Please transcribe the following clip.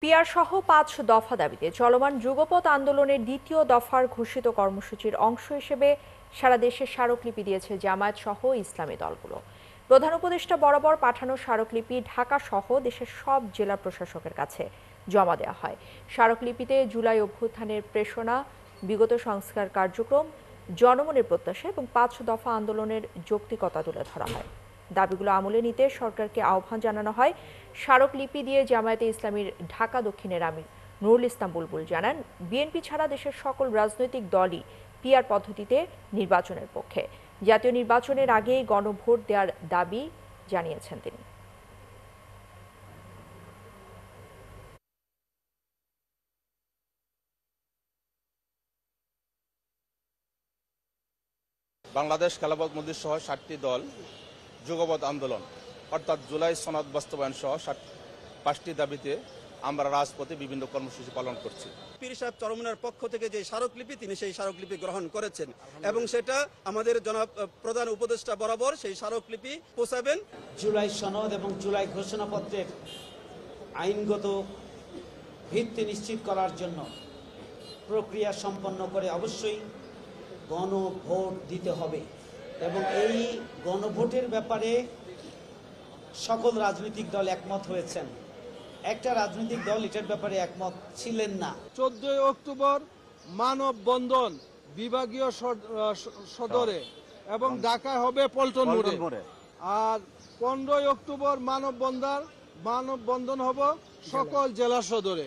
PR সহ ৫ দফা দাবিতে চলমান যুগপৎ আন্দোলনের দ্বিতীয় দফার ঘোষিত কর্মসূচির অংশ হিসেবে সারা দেশে স্মারকলিপি দিয়েছে জামায়াত সহ ইসলামী দলগুলো। প্রধান উপদেষ্টা বরাবর পাঠানো স্মারকলিপি ঢাকা সহ দেশের সব জেলা প্রশাসকের কাছে জমা দেওয়া হয়। স্মারকলিপিতে জুলাই অভ্যুত্থানের প্রেরণা, বিগত সংস্কার কার্যক্রম, জনমনের প্রত্যাশা এবং ৫ দফা আন্দোলনের যৌক্তিকতা তুলে ধরা হয়। দাবিগুলো আমলে নিতে সরকারকে আহ্বান জানানো হয়। স্মারকলিপি দিয়ে জামায়াতে ইসলামীর ঢাকা দক্ষিণের আমির নুরুল ইসলাম বুলবুল জানান, বিএনপি ছাড়া দেশের সকল রাজনৈতিক দলই পিআর পদ্ধতিতে নির্বাচনের পক্ষে। জাতীয় নির্বাচনের আগেই গণভোট দেওয়ার দাবি জানিয়েছেন তিনি। বাংলাদেশ খেলাফত মজলিস সহ ৭টি দল যুগপৎ আন্দোলন অর্থাৎ জুলাই সনদ বাস্তবায়ন সহ ৫টি দাবিতে আমরা রাজপথে বিভিন্ন কর্মসূচি পালন করছি। পীর সাহেব চরমনার পক্ষ থেকে যে স্মারকলিপি তিনি সেই স্মারকলিপি গ্রহণ করেছেন এবং সেটা আমাদের জনাব প্রধান উপদেষ্টা বরাবর সেই স্মারকলিপি পৌঁছাবেন। জুলাই সনদ এবং জুলাই ঘোষণাপত্রের আইনগত ভিত্তি নিশ্চিত করার জন্য প্রক্রিয়া সম্পন্ন করে অবশ্যই গণভোট দিতে হবে এবং এই গণভোটের ব্যাপারে সকল রাজনৈতিক দল একমত হয়েছেন। একটা রাজনৈতিক দল এটার ব্যাপারে একমত ছিলেন না। 14 অক্টোবর মানববন্ধন বিভাগীয় সদরে এবং ঢাকায় হবে পল্টন মোড়ে, আর 15 অক্টোবর মানববন্ধন হবে সকল জেলা সদরে।